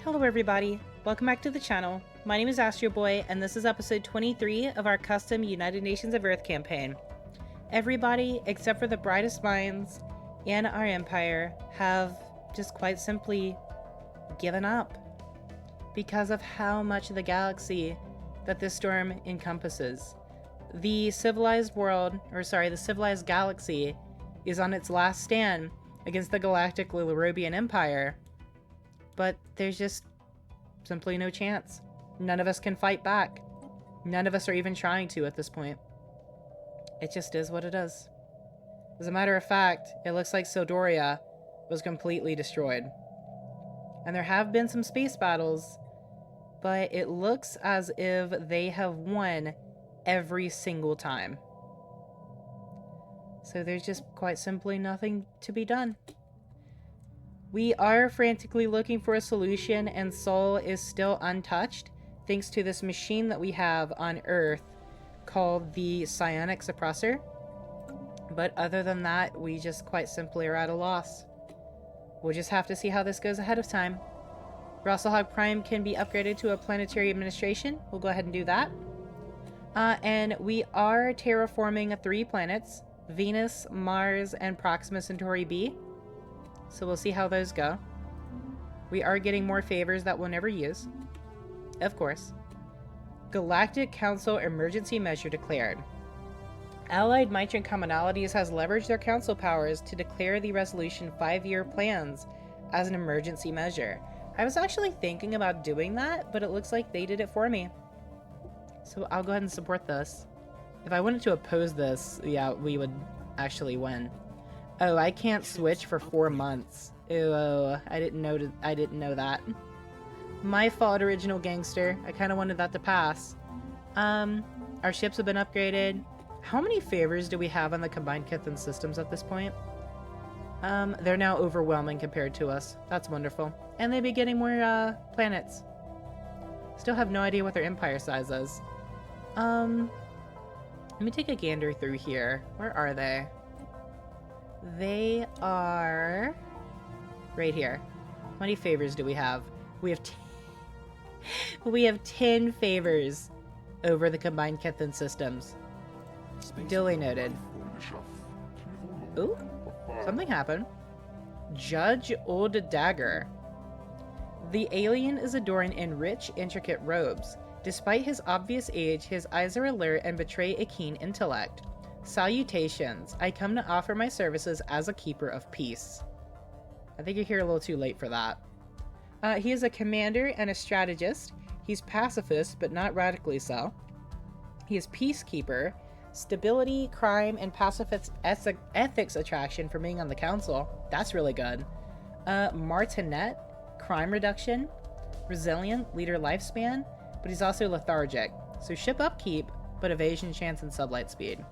Hello everybody, welcome back to the channel. My name is Astro Boy and this is episode 23 of our custom United Nations of Earth campaign. Everybody except for the brightest minds and our empire have just quite simply given up because of how much of the galaxy that this storm encompasses. The civilized world, the civilized galaxy is on its last stand against the galactic Lilarobian Empire. But there's just simply no chance. None of us can fight back. None of us are even trying to at this point. It just is what it is. As a matter of fact, it looks like Sildoria was completely destroyed. And there have been some space battles, but it looks as if they have won every single time. So there's just quite simply nothing to be done. We are frantically looking for a solution, and Sol is still untouched, thanks to this machine that we have on Earth called the Psionic suppressor. But other than that, we just quite simply are at a loss. We'll just have to see how this goes ahead of time. Rosselhog Prime can be upgraded to a planetary administration. We'll go ahead and do that. And we are terraforming 3 planets, Venus, Mars, and Proxima Centauri b. So we'll see how those go. We are getting more favors that we'll never use. Of course. Galactic Council Emergency Measure declared. Allied Mitran Commonalities has leveraged their council powers to declare the Resolution 5-year plans as an emergency measure. I was actually thinking about doing that, but it looks like they did it for me. So I'll go ahead and support this. If I wanted to oppose this, yeah, we would actually win. Oh, I can't switch for 4 months. Ew, I didn't know that. My fault, original gangster. I kind of wanted that to pass. Our ships have been upgraded. How many favors do we have on the combined Kithan systems at this point? They're now overwhelming compared to us. That's wonderful. And they've been getting more, planets. Still have no idea what their empire size is. Let me take a gander through here. Where are they? They are right here. How many favors do we have? We have 10 favors over the combined Kithan systems. Duly noted. Ooh, something happened. Judge Old Dagger. The alien is adorned in rich, intricate robes. Despite his obvious age, his eyes are alert and betray a keen intellect. Salutations. I come to offer my services as a keeper of peace. I think you're here a little too late for that. He is a commander and a strategist. He's pacifist, but not radically so. He is peacekeeper, stability, crime, and pacifist ethics attraction for being on the council. That's really good. Martinet, crime reduction, resilient, leader lifespan, but he's also lethargic. So ship upkeep, but evasion chance and sublight speed.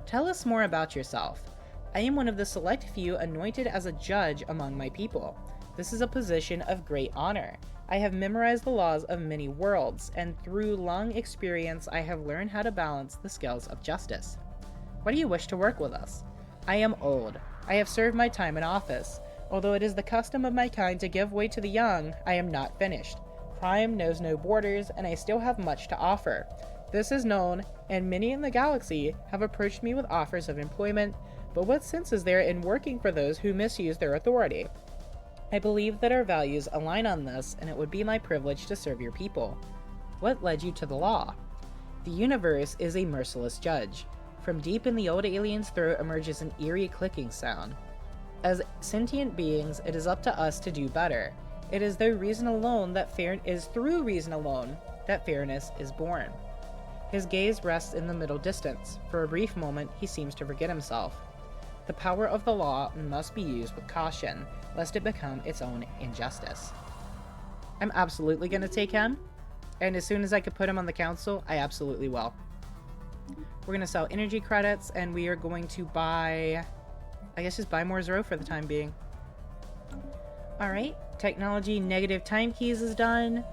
Tell us more about yourself. I am one of the select few anointed as a judge among my people. This is a position of great honor. I have memorized the laws of many worlds, and through long experience I have learned how to balance the scales of justice. Why do you wish to work with us? I am old. I have served my time in office. Although it is the custom of my kind to give way to the young, I am not finished. Crime knows no borders, and I still have much to offer. This is known, and many in the galaxy have approached me with offers of employment, but what sense is there in working for those who misuse their authority? I believe that our values align on this, and it would be my privilege to serve your people. What led you to the law? The universe is a merciless judge. From deep in the old alien's throat emerges an eerie clicking sound. As sentient beings, it is up to us to do better. It is through reason alone that fairness is born. His gaze rests in the middle distance. For a brief moment, he seems to forget himself. The power of the law must be used with caution, lest it become its own injustice. I'm absolutely going to take him, and as soon as I could put him on the council, I absolutely will. We're going to sell energy credits, and we are going to buy, I guess just buy more Zero for the time being. Alright, technology negative time keys is done.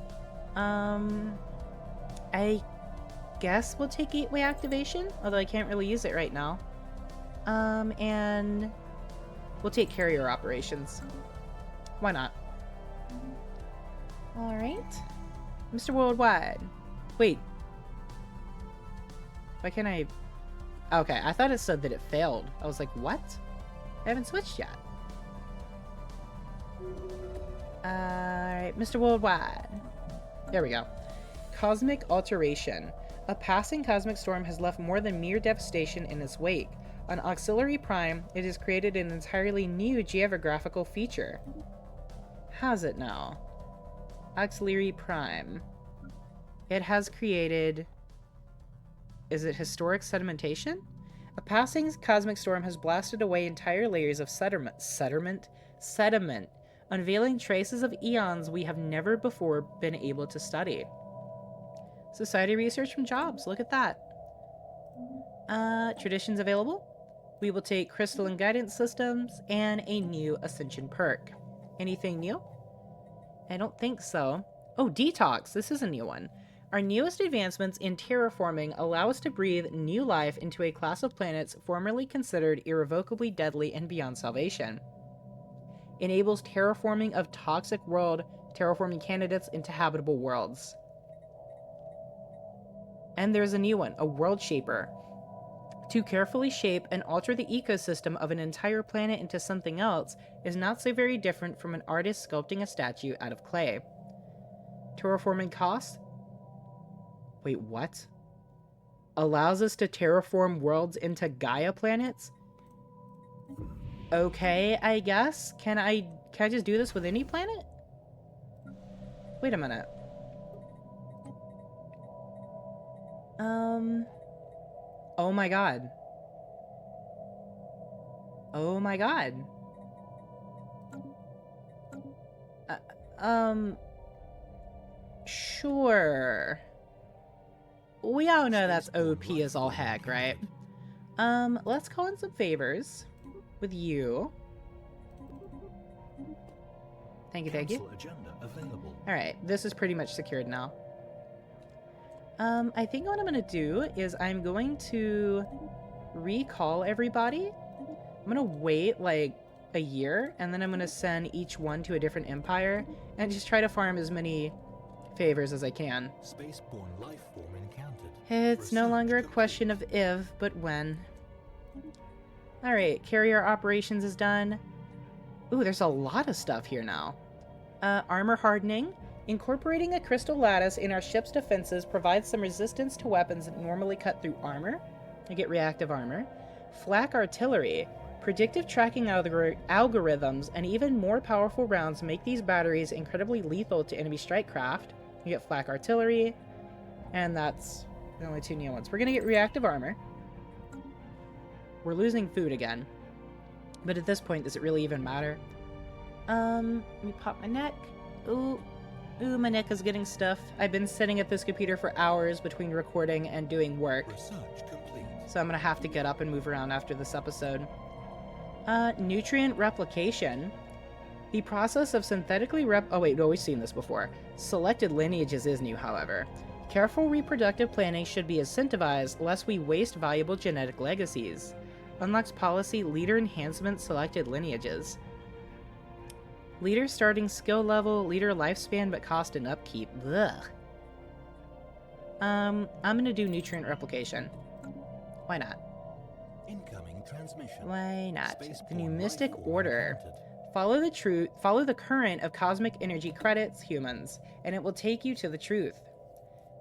I guess we'll take gateway activation, although I can't really use it right now. And we'll take carrier operations. Why not? Alright. Mr. Worldwide. Wait. Why can't I... Okay, I thought it said that it failed. I was like, what? I haven't switched yet. Alright, Mr. Worldwide. There we go. Cosmic Alteration. A passing cosmic storm has left more than mere devastation in its wake. On Auxiliary Prime, it has created an entirely new geographical feature. Has it now? Auxiliary Prime. It has created... Is it historic sedimentation? A passing cosmic storm has blasted away entire layers of sediment, unveiling traces of eons we have never before been able to study. Society research from jobs, look at that. Traditions available? We will take crystalline guidance systems and a new ascension perk. Anything new? I don't think so. Oh, detox, this is a new one. Our newest advancements in terraforming allow us to breathe new life into a class of planets formerly considered irrevocably deadly and beyond salvation. Enables terraforming of toxic world terraforming candidates into habitable worlds. And there's a new one, a world shaper. To carefully shape and alter the ecosystem of an entire planet into something else is not so very different from an artist sculpting a statue out of clay. Terraforming costs? Wait, what? Allows us to terraform worlds into Gaia planets? Okay, I guess. Can I just do this with any planet? Wait a minute. Oh my god. Oh my god. Sure. We all know that's OP as all heck, right? Let's call in some favors with you. Thank you, thank you. Alright, this is pretty much secured now. I think what I'm gonna do is I'm going to recall everybody. I'm gonna wait like a year, and then I'm gonna send each one to a different empire and just try to farm as many favors as I can. Spaceborne life form encountered. It's no longer a question of if, but when. Alright, carrier operations is done. Ooh, there's a lot of stuff here now. Armor hardening. Incorporating a crystal lattice in our ship's defenses provides some resistance to weapons that normally cut through armor. You get reactive armor. Flak artillery. Predictive tracking algorithms and even more powerful rounds make these batteries incredibly lethal to enemy strike craft. You get flak artillery. And that's the only two new ones. We're going to get reactive armor. We're losing food again. But at this point, does it really even matter? Let me pop my neck. Ooh, my neck is getting stuff. I've been sitting at this computer for hours between recording and doing work. Research complete. So I'm gonna have to get up and move around after this episode. Nutrient replication. The process of synthetically oh wait, no, we've seen this before. Selected lineages is new, however. Careful reproductive planning should be incentivized lest we waste valuable genetic legacies. Unlocks policy leader enhancement selected lineages. Leader starting skill level, leader lifespan, but cost and upkeep. Ugh. I'm gonna do nutrient replication. Why not? Incoming transmission. Why not? Spaceborne The new life mystic form order. encountered. Follow the current of cosmic energy credits, humans, and it will take you to the truth.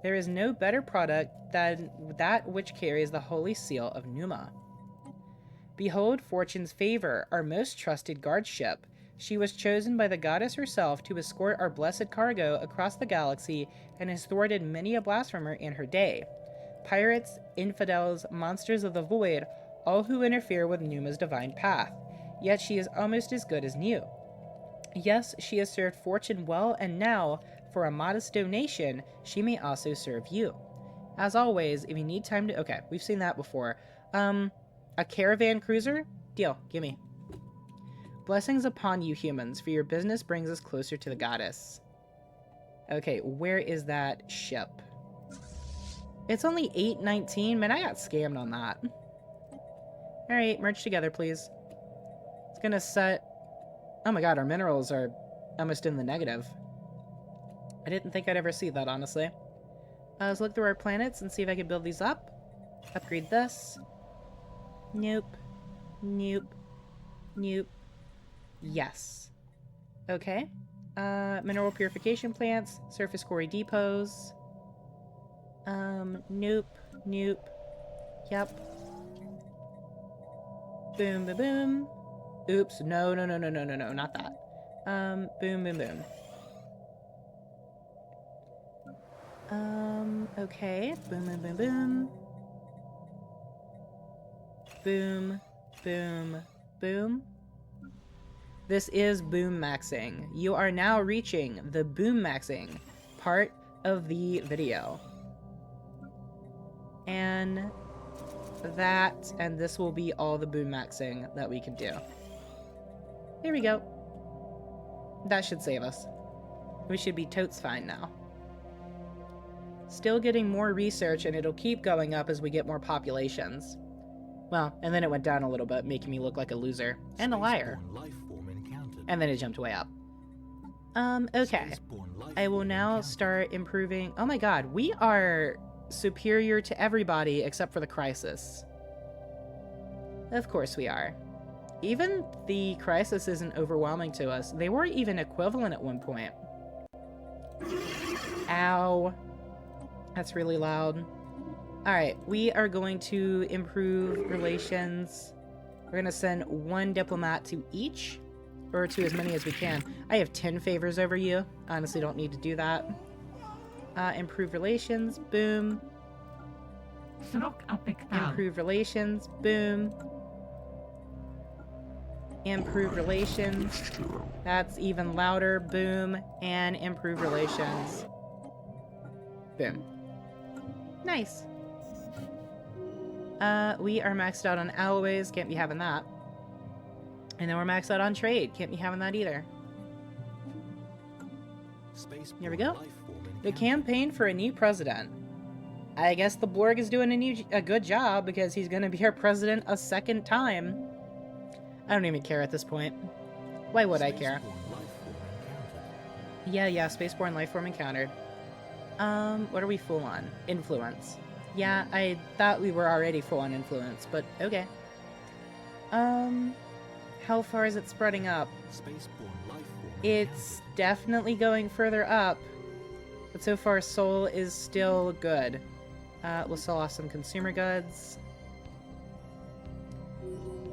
There is no better product than that which carries the holy seal of Numa. Behold Fortune's favor, our most trusted guard ship. She was chosen by the goddess herself to escort our blessed cargo across the galaxy and has thwarted many a blasphemer in her day. Pirates, infidels, monsters of the void, all who interfere with Numa's divine path. Yet she is almost as good as new. Yes, she has served Fortune well, and now, for a modest donation, she may also serve you. As always, if you need time to... Okay, we've seen that before. A caravan cruiser? Deal, gimme. Blessings upon you, humans, for your business brings us closer to the goddess. Okay, where is that ship? It's only 8:19. Man, I got scammed on that. Alright, merge together, please. It's gonna set... Oh my god, our minerals are almost in the negative. I didn't think I'd ever see that, honestly. Let's look through our planets and see if I can build these up. Upgrade this. Nope. Nope. Nope. Yes. Okay. Mineral purification plants. Surface quarry depots. Nope. Nope. Yep. Boom, boom, boom. Oops. No, no, no, no, no, no, no. Not that. Boom, boom, boom. Okay. Boom, boom, boom, boom. Boom, boom, boom. This is boom maxing. You are now reaching the boom maxing part of the video. And that, and this will be all the boom maxing that we can do. Here we go. That should save us. We should be totes fine now. Still getting more research, and it'll keep going up as we get more populations. Well, and then it went down a little bit, making me look like a loser. And a liar. And then it jumped way up. Okay. I will now start improving... Oh my god, we are superior to everybody except for the Crisis. Of course we are. Even the Crisis isn't overwhelming to us. They were even equivalent at one point. Ow. That's really loud. Alright, we are going to improve relations. We're going to send one diplomat to each, or to as many as we can. I have 10 favors over you. Honestly, don't need to do that. Improve relations, boom. Improve relations, boom. Improve relations. That's even louder, boom. And improve relations. Boom. Nice. We are maxed out on alloys, can't be having that. And then we're maxed out on trade, can't be having that either. Here we go. The campaign for a new president. I guess the Borg is doing a good job because he's gonna be our president a second time. I don't even care at this point. Why would I care? Yeah, spaceborne lifeform encountered. What are we full on? Influence. Yeah, I thought we were already full on influence, but okay. How far is it spreading up? It's definitely going further up, but so far Sol is still good. We'll sell off some consumer goods.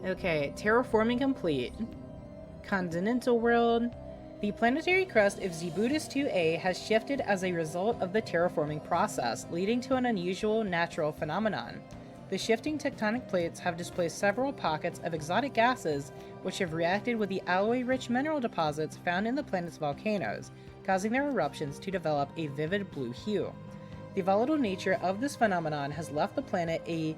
Okay, terraforming complete. Continental world. The planetary crust of Zebudus 2A has shifted as a result of the terraforming process, leading to an unusual natural phenomenon. The shifting tectonic plates have displaced several pockets of exotic gases, which have reacted with the alloy-rich mineral deposits found in the planet's volcanoes, causing their eruptions to develop a vivid blue hue. The volatile nature of this phenomenon has left the planet a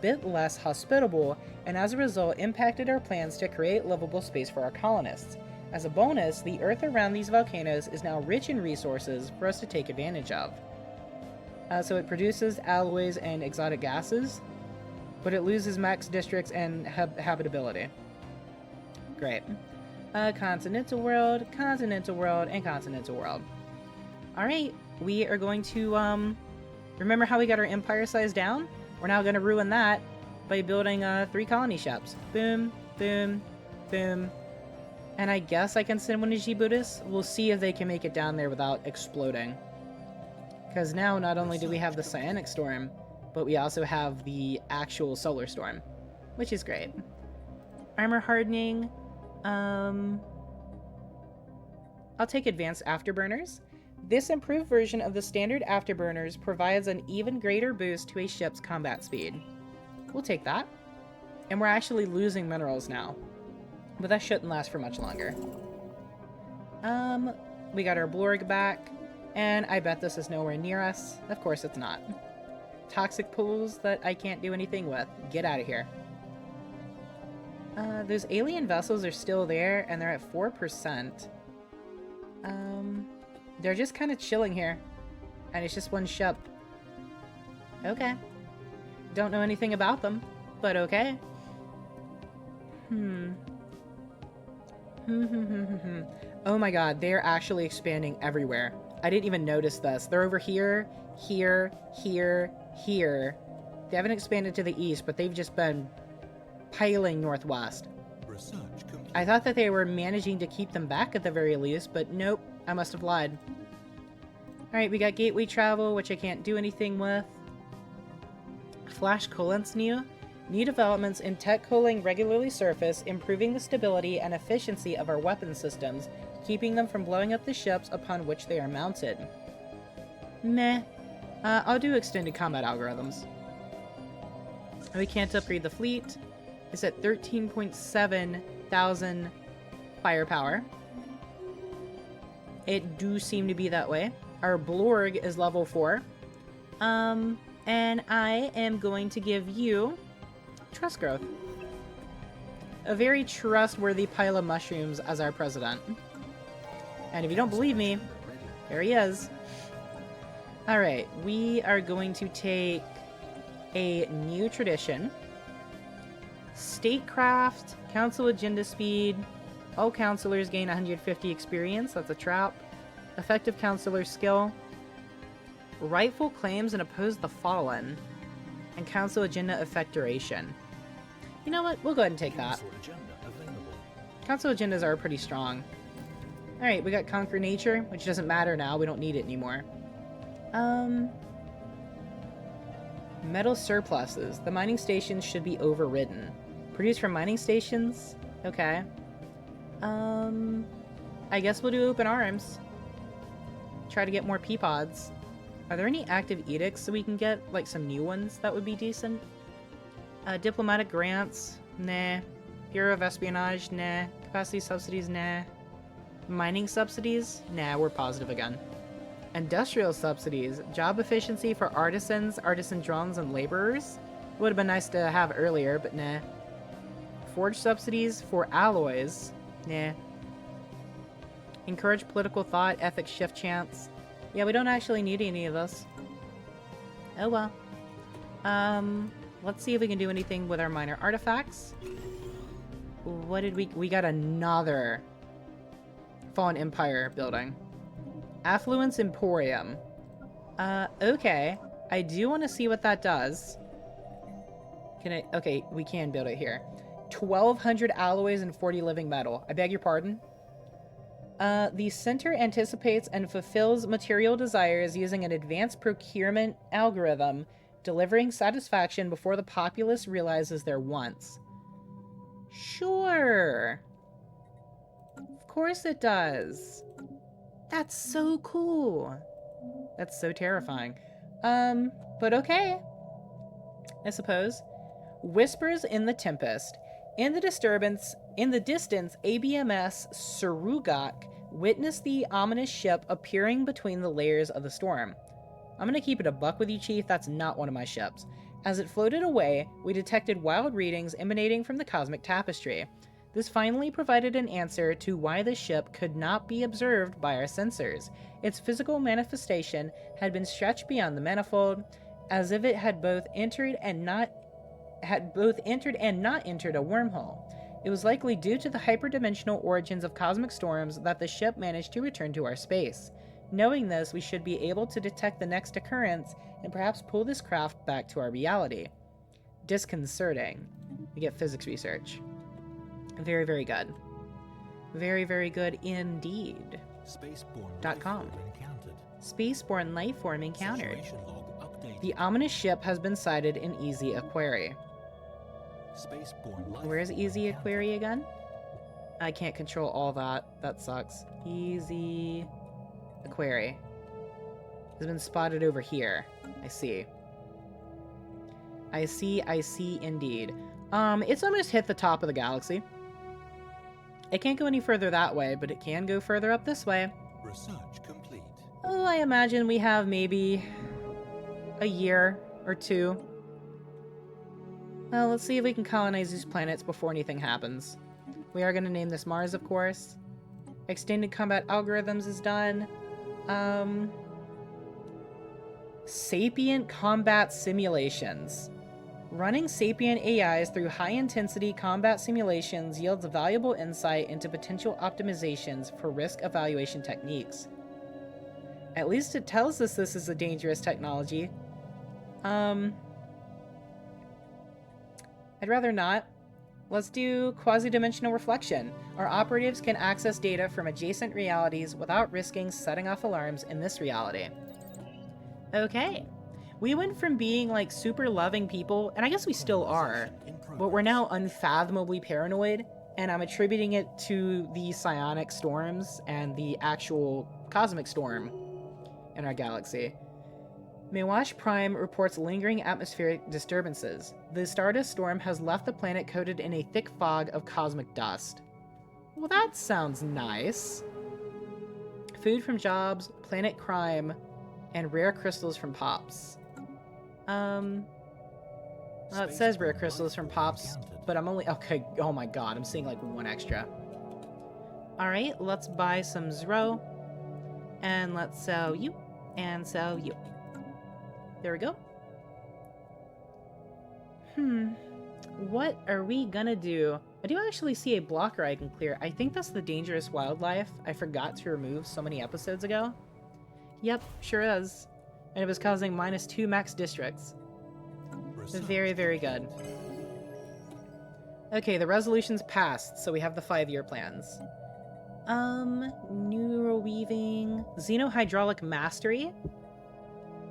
bit less hospitable, and as a result impacted our plans to create livable space for our colonists. As a bonus, the earth around these volcanoes is now rich in resources for us to take advantage of. So it produces alloys and exotic gases, but it loses max districts and habitability. Great. Continental world, and continental world. Alright, we are going to, remember how we got our empire size down? We're now going to ruin that by building 3 colony ships. Boom, boom, boom. And I guess I can send one to Zebudus. We'll see if they can make it down there without exploding. Because now not only do we have the Psionic storm, but we also have the actual solar storm, which is great. Armor hardening. I'll take advanced afterburners. This improved version of the standard afterburners provides an even greater boost to a ship's combat speed. We'll take that. And we're actually losing minerals now. But that shouldn't last for much longer. We got our Blorg back. And I bet this is nowhere near us. Of course it's not. Toxic pools that I can't do anything with. Get out of here. Those alien vessels are still there, and they're at 4%. They're just kind of chilling here. And it's just one ship. Okay. Don't know anything about them, but okay. Oh my god, they're actually expanding everywhere. I didn't even notice this. They're over here, here, here, here. They haven't expanded to the east, but they've just been piling northwest. Research complete. I thought that they were managing to keep them back at the very least, but nope, I must have lied. Alright, we got gateway travel, which I can't do anything with. Flash coolants new. New developments in tech cooling regularly surface, improving the stability and efficiency of our weapon systems, keeping them from blowing up the ships upon which they are mounted. Meh. I'll do extended combat algorithms. We can't upgrade the fleet. It's at 13.7 thousand firepower. It do seem to be that way. Our Blorg is level 4. And I am going to give you trust growth. A very trustworthy pile of mushrooms as our president. And if you don't believe me, there he is. Alright, we are going to take a new tradition. Statecraft, council agenda speed. All counselors gain 150 experience. That's a trap. Effective counselor skill. Rightful claims and oppose the fallen. And council agenda effect duration. You know what? We'll go ahead and take that. Council agendas are pretty strong. Alright, we got Conquer Nature, which doesn't matter now. We don't need it anymore. Metal surpluses. The mining stations should be overridden. Produced from mining stations? Okay. I guess we'll do open arms. Try to get more peapods. Are there any active edicts so we can get, like, some new ones that would be decent? Diplomatic grants? Nah. Bureau of Espionage? Nah. Capacity subsidies? Nah. Mining subsidies? Nah, we're positive again. Industrial subsidies. Job efficiency for artisans, artisan drones, and laborers? Would have been nice to have earlier, but nah. Forge subsidies for alloys? Nah. Encourage political thought, ethics shift chance. Yeah, we don't actually need any of this. Oh well. Let's see if we can do anything with our minor artifacts. What did we got another Fallen Empire building. Affluence Emporium. Okay. I do want to see what that does. Can I? Okay, we can build it here. 1,200 alloys and 40 living metal. I beg your pardon? The center anticipates and fulfills material desires using an advanced procurement algorithm, delivering satisfaction before the populace realizes their wants. Sure. Of course it does. That's so cool. That's so terrifying. But okay. I suppose. Whispers in the Tempest. In the distance, ABMS Surugak witnessed the ominous ship appearing between the layers of the storm. I'm gonna keep it a buck with you, Chief. That's not one of my ships. As it floated away, we detected wild readings emanating from the cosmic tapestry. This finally provided an answer to why the ship could not be observed by our sensors. Its physical manifestation had been stretched beyond the manifold, as if it had both entered and not entered a wormhole. It was likely due to the hyperdimensional origins of cosmic storms that the ship managed to return to our space. Knowing this, we should be able to detect the next occurrence and perhaps pull this craft back to our reality. Disconcerting. We get physics research. Very, very good. Very, very good indeed. .com. Spaceborne life form encountered. The ominous ship has been sighted in Easy Aquarii. Where's Easy Aquarii again? I can't control all that. That sucks. Easy Aquarii has been spotted over here. I see. I see indeed. It's almost hit the top of the galaxy. It can't go any further that way, but it can go further up this way. Research complete. Oh, I imagine we have maybe a year or two. Well, let's see if we can colonize these planets before anything happens. We are going to name this Mars, of course. Extended combat algorithms is done. Sapient combat simulations. Running sapient AIs through high-intensity combat simulations yields valuable insight into potential optimizations for risk evaluation techniques. At least it tells us this is a dangerous technology. I'd rather not. Let's do quasi-dimensional reflection. Our operatives can access data from adjacent realities without risking setting off alarms in this reality. Okay. We went from being like super loving people, and I guess we still are, but we're now unfathomably paranoid, and I'm attributing it to the psionic storms and the actual cosmic storm in our galaxy. Miwash Prime reports lingering atmospheric disturbances. The Stardust storm has left the planet coated in a thick fog of cosmic dust. Well, that sounds nice. Food from jobs, planet crime, and rare crystals from pops. Well, it says rare crystals from pops, but I'm only... Okay, oh my god, I'm seeing like one extra. Alright, let's buy some Zro. And let's sell you. And sell you. There we go. What are we gonna do? I do actually see a blocker I can clear. I think that's the dangerous wildlife I forgot to remove so many episodes ago. Yep, sure is. And it was causing -2 max districts. Very, very good. Okay, the resolution's passed, so we have the 5-year plans. Neural weaving, xenohydraulic mastery.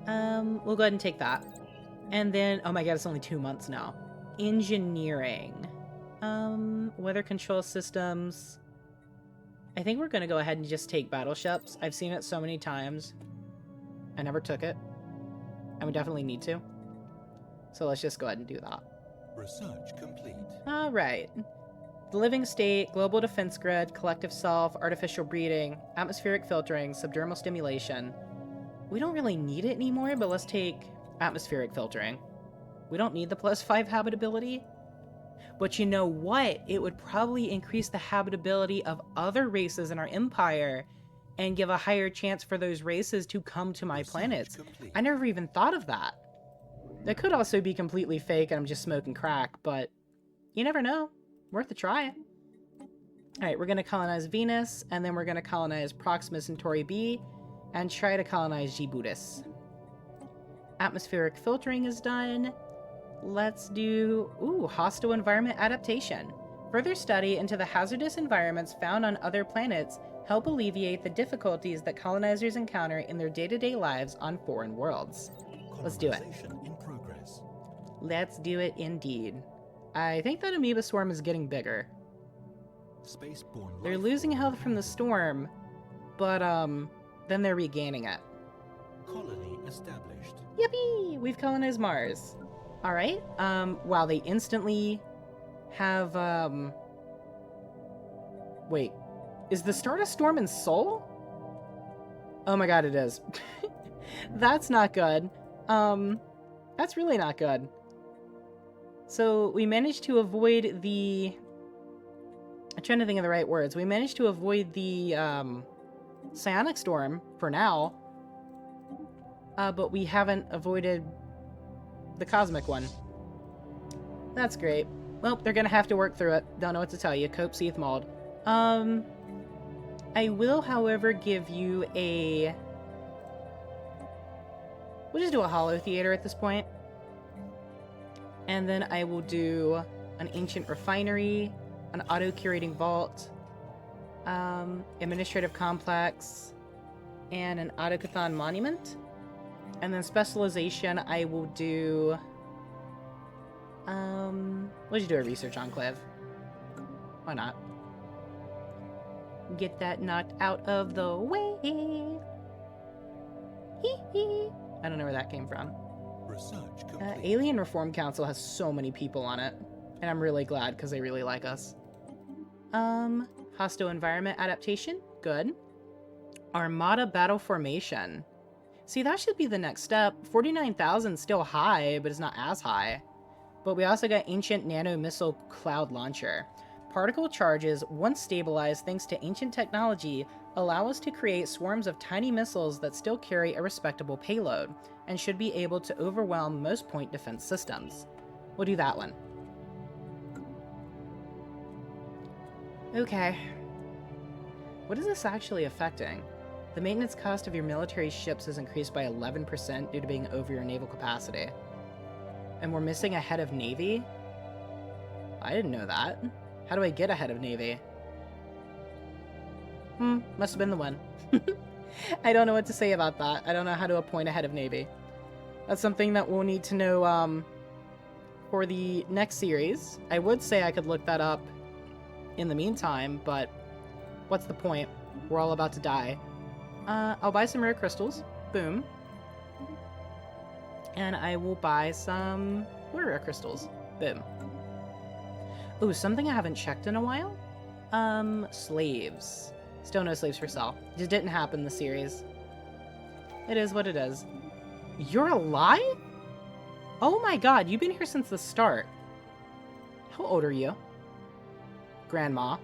We'll go ahead and take that. And then, oh my god, it's only 2 months now. Engineering. Weather control systems. I think we're gonna go ahead and just take battleships. I've seen it so many times. I never took it. And we definitely need to. So let's just go ahead and do that. Research complete. Alright. The living state, global defense grid, collective self, artificial breeding, atmospheric filtering, subdermal stimulation. We don't really need it anymore, but let's take atmospheric filtering. We don't need the +5 habitability. But you know what? It would probably increase the habitability of other races in our empire and give a higher chance for those races to come to my planets. I never even thought of that. That could also be completely fake and I'm just smoking crack, but you never know. Worth a try. Alright, we're going to colonize Venus, and then we're going to colonize Proxima Centauri B, and try to colonize Gibutis. Atmospheric filtering is done. Let's do... Ooh, hostile environment adaptation. Further study into the hazardous environments found on other planets help alleviate the difficulties that colonizers encounter in their day-to-day lives on foreign worlds. Let's do it. In progress. Let's do it indeed. I think that amoeba swarm is getting bigger. Spaceborne They're life losing form health from the storm, but then they're regaining it. colony established. Yippee! We've colonized Mars. Alright, wow, they instantly have, Wait, is the Stardust Storm in Sol? Oh my god, it is. That's not good. That's really not good. So, we managed to avoid the... I'm trying to think of the right words. We managed to avoid the, Psionic Storm, for now. But we haven't avoided the Cosmic one. That's great. Well, they're gonna have to work through it. Don't know what to tell you. Cope, Seath, Mauled. I will, however, give you a... We'll just do a Hollow Theater at this point. And then I will do an Ancient Refinery, an Auto-Curating Vault, Administrative Complex, and an Autocathon Monument. And then Specialization, I will do... we'll just do a Research Enclave. Why not? Get that knocked out of the way. Hee hee. I don't know where that came from. Research complete. Alien Reform Council has so many people on it, and I'm really glad because they really like us. Hostile Environment Adaptation, good. Armada Battle Formation. See, that should be the next step. 49,000 is still high, but it's not as high. But we also got Ancient Nano Missile Cloud Launcher. Particle charges, once stabilized thanks to ancient technology, allow us to create swarms of tiny missiles that still carry a respectable payload, and should be able to overwhelm most point defense systems. We'll do that one. Okay. What is this actually affecting? The maintenance cost of your military ships has increased by 11% due to being over your naval capacity. And we're missing a head of Navy? I didn't know that. How do I get a head of Navy? Must have been the one. I don't know what to say about that. I don't know how to appoint a head of Navy. That's something that we'll need to know for the next series. I would say I could look that up in the meantime, but what's the point? We're all about to die. I'll buy some rare crystals. Boom. And I will buy some more rare crystals. Boom. Ooh, something I haven't checked in a while? Slaves. Still no slaves for sale. Just didn't happen in the series. It is what it is. You're alive? Oh my god, you've been here since the start. How old are you? Grandma.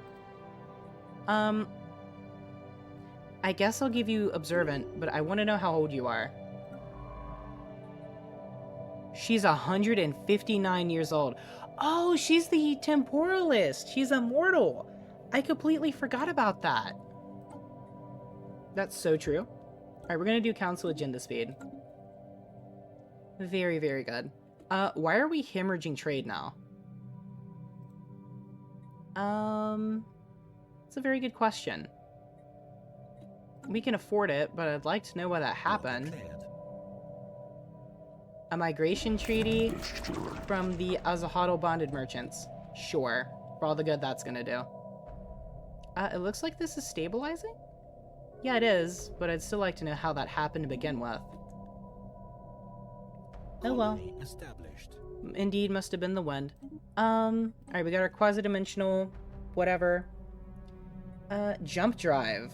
I guess I'll give you observant, but I want to know how old you are. She's 159 years old. Oh, she's the temporalist. She's immortal. I completely forgot about that. That's so true. All right, we're going to do council agenda speed. Very, very good. Why are we hemorrhaging trade now? It's a very good question. We can afford it, but I'd like to know why that happened. A migration treaty from the Azahado bonded merchants. Sure. For all the good that's gonna do. It looks like this is stabilizing? Yeah, it is, but I'd still like to know how that happened to begin with. Oh well. Indeed, must have been the wind. Alright, we got our quasi-dimensional, whatever. Jump drive.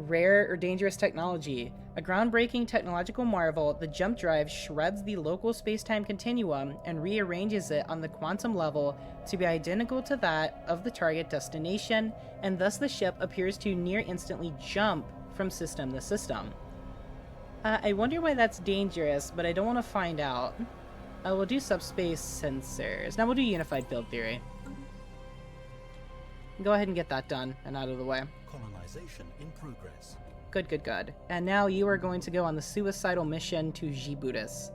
Rare or dangerous technology. A groundbreaking technological marvel, the jump drive shreds the local space-time continuum and rearranges it on the quantum level to be identical to that of the target destination, and thus the ship appears to near instantly jump from system to system. I wonder why that's dangerous, but I don't want to find out. We'll do subspace sensors. Now we'll do unified field theory. Go ahead and get that done and out of the way. Colonization in progress. Good, good, good. And now you are going to go on the suicidal mission to Djiboutis.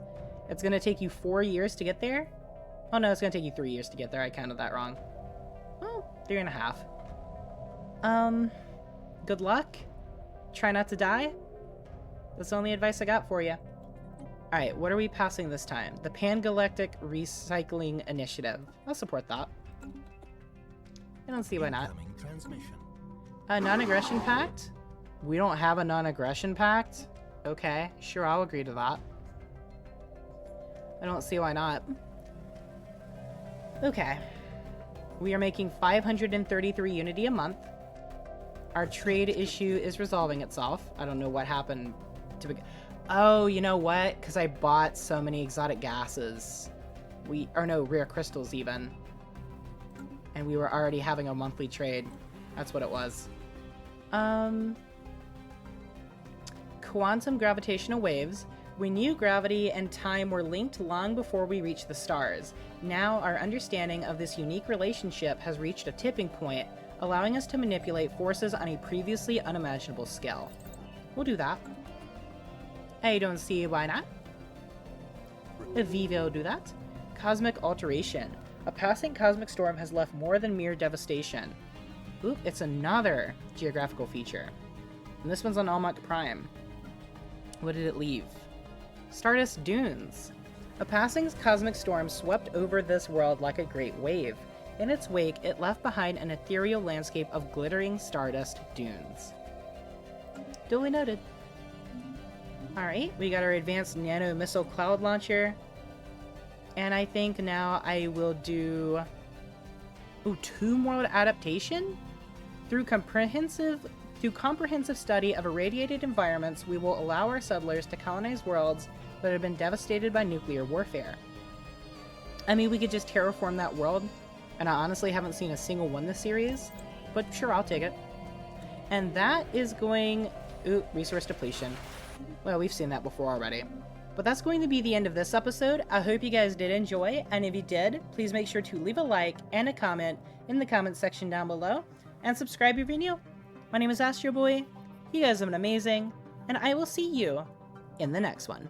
It's going to take you 4 years to get there? Oh no, it's going to take you 3 years to get there. I counted that wrong. Well, 3.5. Good luck. Try not to die. That's the only advice I got for you. Alright, what are we passing this time? The Pan-Galactic Recycling Initiative. I'll support that. I don't see why not. A non-aggression pact? We don't have a non-aggression pact? Okay, sure, I'll agree to that. I don't see why not. Okay. We are making 533 unity a month. Our trade issue is resolving itself. I don't know what happened to begin. Oh, you know what? Because I bought so many exotic gases. Or no, rare crystals even. And we were already having a monthly trade. That's what it was. Quantum gravitational waves. We knew gravity and time were linked long before we reached the stars. Now our understanding of this unique relationship has reached a tipping point, allowing us to manipulate forces on a previously unimaginable scale. We'll do that. I don't see why not. Vivo will do that. Cosmic alteration. A passing cosmic storm has left more than mere devastation. Oop, it's another geographical feature. And this one's on Almach Prime. What did it leave? Stardust Dunes. A passing cosmic storm swept over this world like a great wave. In its wake, it left behind an ethereal landscape of glittering stardust dunes. Duly noted. Alright, we got our advanced nano missile cloud launcher. And I think now I will do... Ooh, tomb world adaptation? Through comprehensive study of irradiated environments, we will allow our settlers to colonize worlds that have been devastated by nuclear warfare. I mean, we could just terraform that world, and I honestly haven't seen a single one this series, but sure, I'll take it. And that is going... Ooh, resource depletion. Well, we've seen that before already. But that's going to be the end of this episode. I hope you guys did enjoy, and if you did, please make sure to leave a like and a comment in the comment section down below, and subscribe if you're new. My name is Astro Boy, You guys have been amazing, and I will see you in the next one.